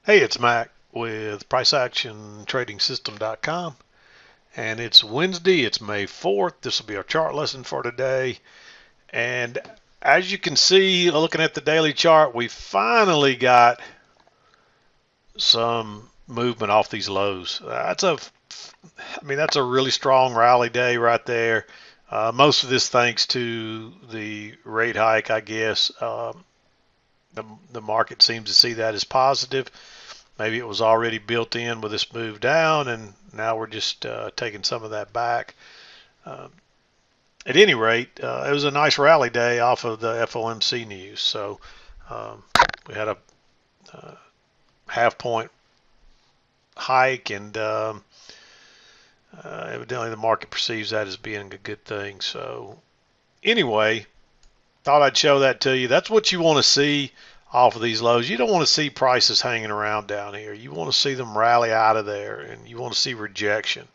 Hey, it's Mac with PriceActionTradingSystem.com, and it's Wednesday. It's May 4th. This will be our chart lesson for today. And as you can see, looking at the daily chart, we finally got some movement off these lows. That's a really strong rally day right there. Most of this thanks to the rate hike, I guess. The market seems to see that as positive. Maybe it was already built in with this move down, and now we're just taking some of that back. Uh, at any rate, it was a nice rally day off of the FOMC news. So um, we had a uh, half point hike, and evidently the market perceives that as being a good thing. So anyway, thought I'd show that to you. That's what you want to see off of these lows. You don't want to see prices hanging around down here. You want to see them rally out of there, and you want to see rejection.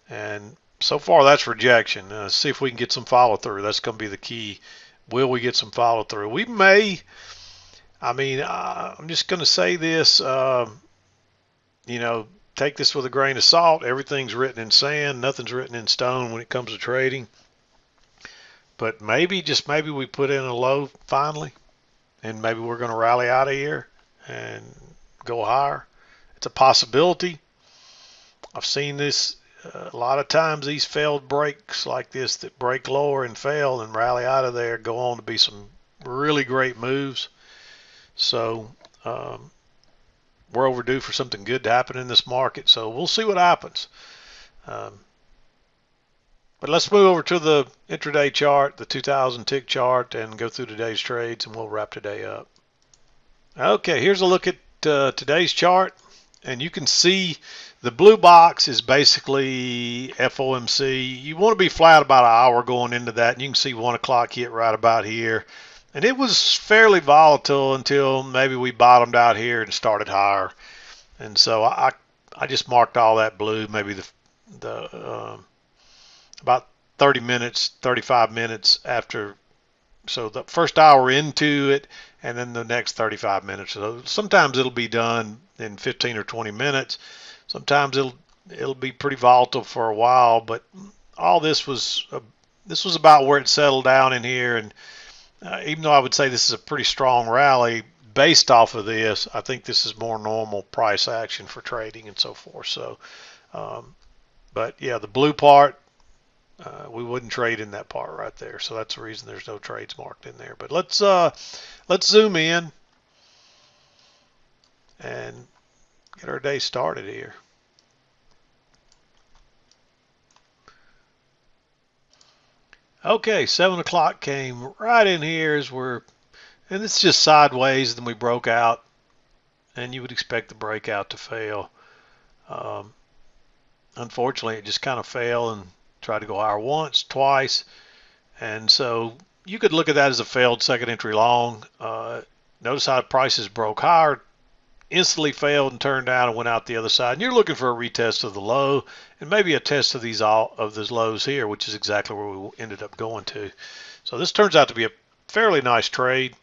And so far, that's rejection. See if we can get some follow through. That's going to be the key. Will we get some follow through? We may. I'm just going to say this. Take this with a grain of salt. Everything's written in sand. Nothing's written in stone when it comes to trading. But maybe, just maybe, we put in a low finally, and maybe we're going to rally out of here and go higher. It's a possibility. I've seen this a lot of times. These failed breaks like this that break lower and fail and rally out of there go on to be some really great moves. So we're overdue for something good to happen in this market. So we'll see what happens. Um, but let's move over to the intraday chart, the 2000 tick chart, and go through today's trades, and we'll wrap today up. Okay, here's a look at today's chart, and you can see the blue box is basically FOMC. You want to be flat about an hour going into that, and you can see 1 o'clock hit right about here. And it was fairly volatile until maybe we bottomed out here and started higher. And so I just marked all that blue, maybe the about 30 minutes, 35 minutes after. So the first hour into it, and then the next 35 minutes. So sometimes it'll be done in 15 or 20 minutes. Sometimes it'll be pretty volatile for a while, but all this was about where it settled down in here. And even though I would say this is a pretty strong rally based off of this, I think this is more normal price action for trading and so forth. So, but yeah, the blue part, we wouldn't trade in that part right there. So that's the reason there's no trades marked in there. But let's zoom in and get our day started here. Okay, 7 o'clock came right in here and it's just sideways. Then we broke out, and you would expect the breakout to fail. Um, Unfortunately, it just kind of failed and tried to go higher once, twice, and so you could look at that as a failed second entry long. Notice how prices broke higher, instantly failed and turned down and went out the other side. And you're looking for a retest of the low and maybe a test of these lows here, which is exactly where we ended up going to. So this turns out to be a fairly nice trade,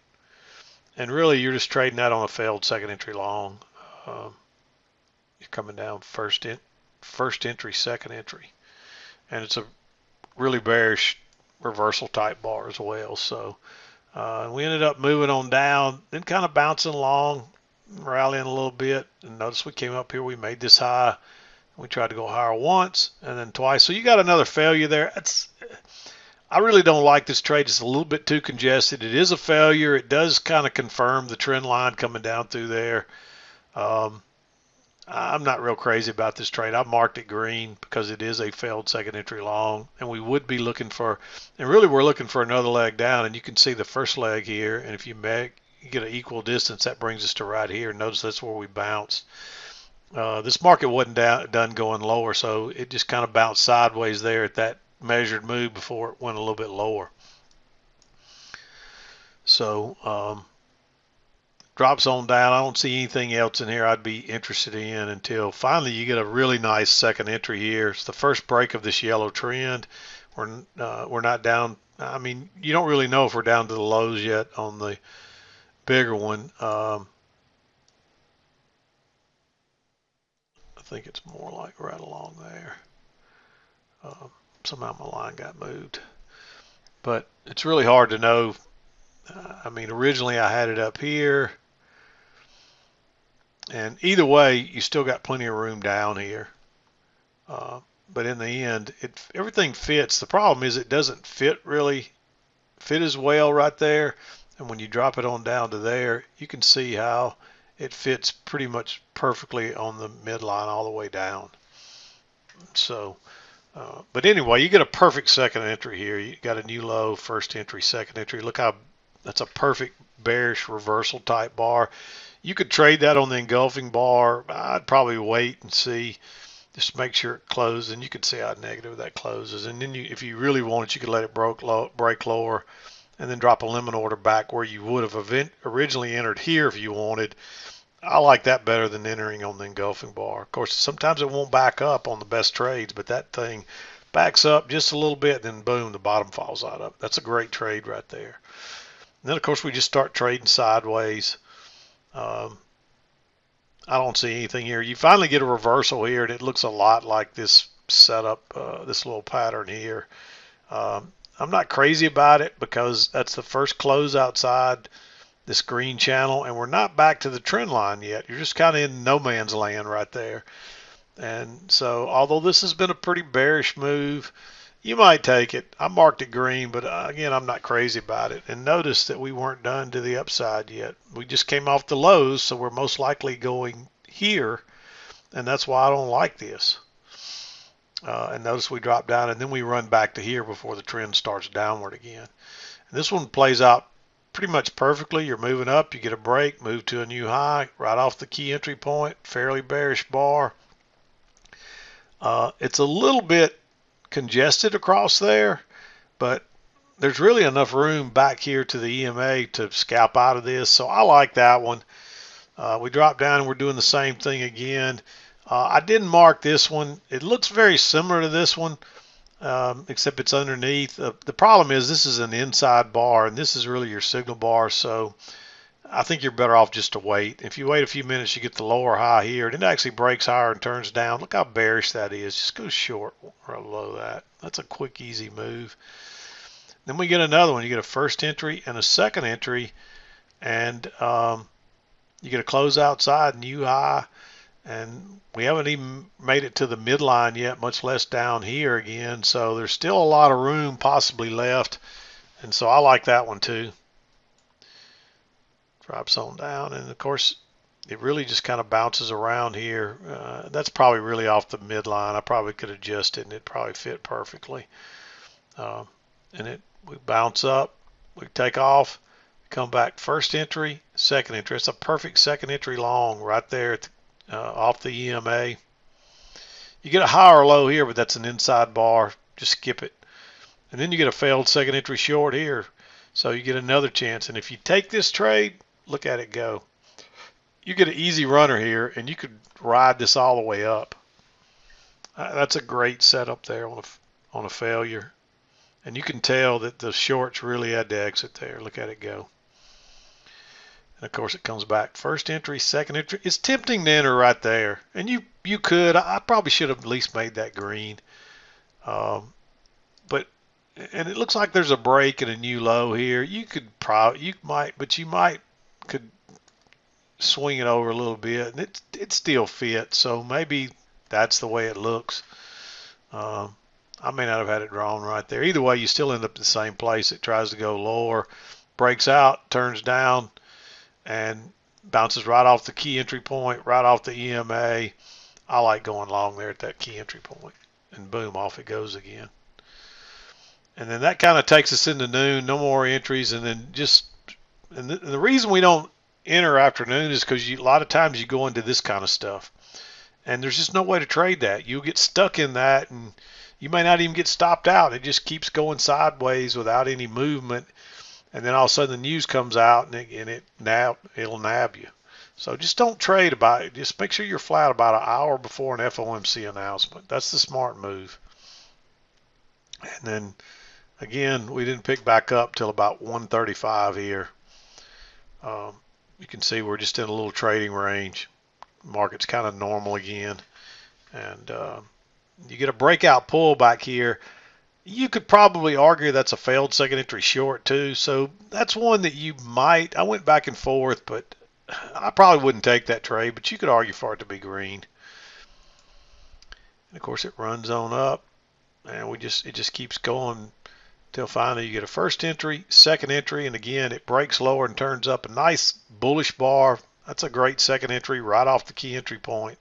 and really you're just trading that on a failed second entry long. You're coming down first entry, second entry, and it's a really bearish reversal type bar as well. So we ended up moving on down, then kind of bouncing along, rallying a little bit. And notice we came up here, we made this high. We tried to go higher once and then twice. So you got another failure there. I really don't like this trade. It's a little bit too congested. It is a failure. It does kind of confirm the trend line coming down through there. I'm not real crazy about this trade. I marked it green because it is a failed second entry long, and we would be looking for, and really we're looking for another leg down. And you can see the first leg here, and if you get an equal distance, that brings us to right here. Notice that's where we bounced. This market wasn't done going lower, so it just kind of bounced sideways there at that measured move before it went a little bit lower. So drops on down. I don't see anything else in here I'd be interested in until finally you get a really nice second entry here. It's the first break of this yellow trend. We're not down. I mean, you don't really know if we're down to the lows yet on the bigger one. think it's more like right along there. Somehow my line got moved. But it's really hard to know. I mean, originally I had it up here. And either way, you still got plenty of room down here. But in the end, everything fits. The problem is it doesn't fit as well right there. And when you drop it on down to there, you can see how it fits pretty much perfectly on the midline all the way down. So, but anyway, you get a perfect second entry here. You got a new low, first entry, second entry. Look how that's a perfect bearish reversal type bar. You could trade that on the engulfing bar. I'd probably wait and see. Just make sure it closes, and you can see how negative that closes. And then if you really wanted, you could let it break lower and then drop a limit order back where you would have originally entered here if you wanted. I like that better than entering on the engulfing bar. Of course, sometimes it won't back up on the best trades, but that thing backs up just a little bit, then boom, the bottom falls out of it. That's a great trade right there. And then, of course, we just start trading sideways. I don't see anything here. You finally get a reversal here, and it looks a lot like this setup, this little pattern here. I'm not crazy about it because that's the first close outside this green channel, and we're not back to the trend line yet. You're just kind of in no man's land right there. And so, although this has been a pretty bearish move, you might take it. I marked it green, but again, I'm not crazy about it. And notice that we weren't done to the upside yet. We just came off the lows, so we're most likely going here, and that's why I don't like this. And notice we drop down, and then we run back to here before the trend starts downward again. And this one plays out pretty much perfectly. You're moving up, you get a break, move to a new high, right off the key entry point, fairly bearish bar. It's a little bit congested across there, but there's really enough room back here to the EMA to scalp out of this, so I like that one. We drop down and we're doing the same thing again. I didn't mark this one. It looks very similar to this one, except it's underneath. The problem is this is an inside bar, and this is really your signal bar, so I think you're better off just to wait. If you wait a few minutes, you get the lower high here, and it actually breaks higher and turns down. Look how bearish that is. Just go short right below that. That's a quick, easy move. Then we get another one. You get a first entry and a second entry, and you get a close outside, new high, and we haven't even made it to the midline yet, much less down here again. So there's still a lot of room possibly left, and so I like that one too. Drops on down, and of course it really just kind of bounces around here. That's probably really off the midline. I probably could adjust it, and it probably fit perfectly. And we bounce up, we take off, come back, first entry, second entry. It's a perfect second entry long right there at off the EMA. You get a high or low here, but that's an inside bar. Just skip it. And then you get a failed second entry short here. So you get another chance. And if you take this trade, look at it go. You get an easy runner here, and you could ride this all the way up. That's a great setup there on a failure. And you can tell that the shorts really had to exit there. Look at it go. And of course it comes back. First entry, second entry. It's tempting to enter right there. And you could. I probably should have at least made that green. And it looks like there's a break and a new low here. You could could swing it over a little bit, and it still fits. So maybe that's the way it looks. I may not have had it drawn right there. Either way, you still end up in the same place. It tries to go lower, breaks out, turns down, and bounces right off the key entry point, right off the EMA. I like going long there at that key entry point, and boom, off it goes again. And then that kind of takes us into noon. No more entries, and then the reason we don't enter afternoon is because a lot of times you go into this kind of stuff, and there's just no way to trade that. You'll get stuck in that, and you may not even get stopped out. It just keeps going sideways without any movement, and then all of a sudden the news comes out, and it'll nab you. So just don't trade about it. Just make sure you're flat about an hour before an FOMC announcement. That's the smart move. And then again, we didn't pick back up till about 135 here. You can see we're just in a little trading range. Market's kind of normal again. And you get a breakout pullback here. You could probably argue that's a failed second entry short too. So that's one that you might. I went back and forth, but I probably wouldn't take that trade. But you could argue for it to be green. And of course, it runs on up, and it just keeps going till finally you get a first entry, second entry, and again it breaks lower and turns up a nice bullish bar. That's a great second entry right off the key entry point.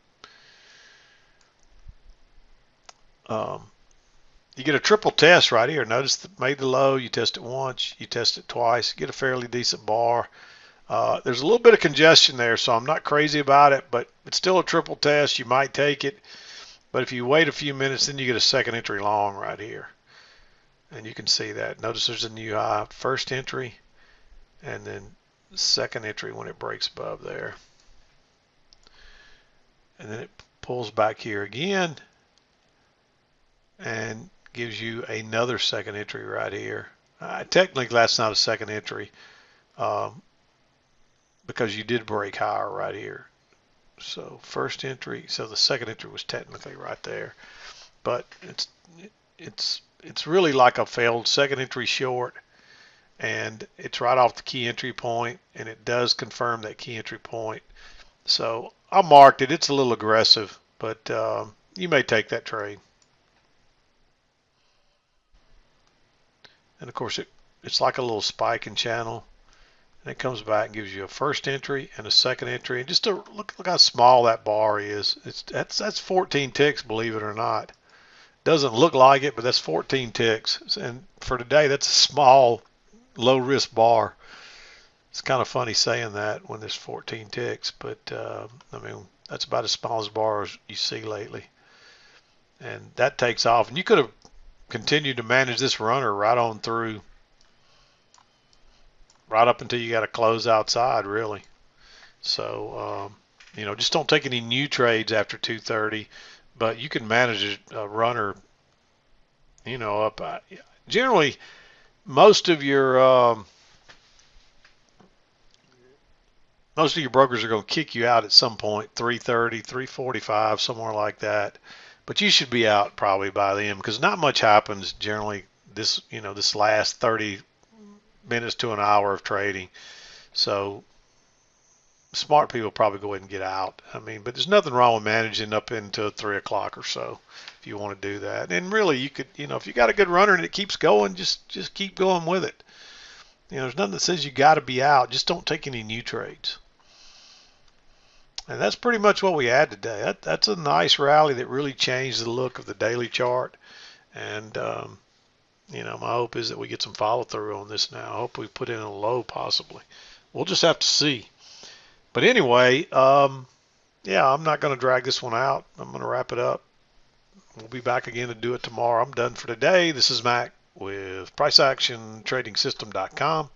You get a triple test right here. Notice that made the low, you test it once, you test it twice, you get a fairly decent bar. There's a little bit of congestion there, so I'm not crazy about it, but it's still a triple test. You might take it, but if you wait a few minutes, then you get a second entry long right here. And you can see that. Notice there's a new high, first entry, and then second entry when it breaks above there. And then it pulls back here again and gives you another second entry right here. Technically, that's not a second entry because you did break higher right here. So first entry, so the second entry was technically right there, but it's really like a failed second entry short, and it's right off the key entry point, and it does confirm that key entry point. So I marked it. It's a little aggressive, but you may take that trade. And of course, it's like a little spiking channel, and it comes back and gives you a first entry and a second entry. And just to look how small that bar is. That's 14 ticks, believe it or not. Doesn't look like it, but that's 14 ticks. And for today, that's a small, low risk bar. It's kind of funny saying that when there's 14 ticks, but I mean, that's about as small as bar as you see lately. And that takes off. And you could have continued to manage this runner right on through, right up until you got to close outside, really. So, just don't take any new trades after 2:30, but you can manage a runner, up. Generally, most of your brokers are going to kick you out at some point, 3:30, 3:45, somewhere like that. But you should be out probably by then because not much happens generally this last 30 minutes to an hour of trading. So smart people probably go ahead and get out. I mean, but there's nothing wrong with managing up into 3 o'clock or so if you want to do that. And really, you could, if you got a good runner and it keeps going, just keep going with it. There's nothing that says you got to be out. Just don't take any new trades. And that's pretty much what we had today. That's a nice rally that really changed the look of the daily chart. And, my hope is that we get some follow through on this now. I hope we put in a low possibly. We'll just have to see. But anyway, I'm not going to drag this one out. I'm going to wrap it up. We'll be back again to do it tomorrow. I'm done for today. This is Mac with PriceActionTradingSystem.com,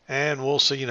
and we'll see you next time.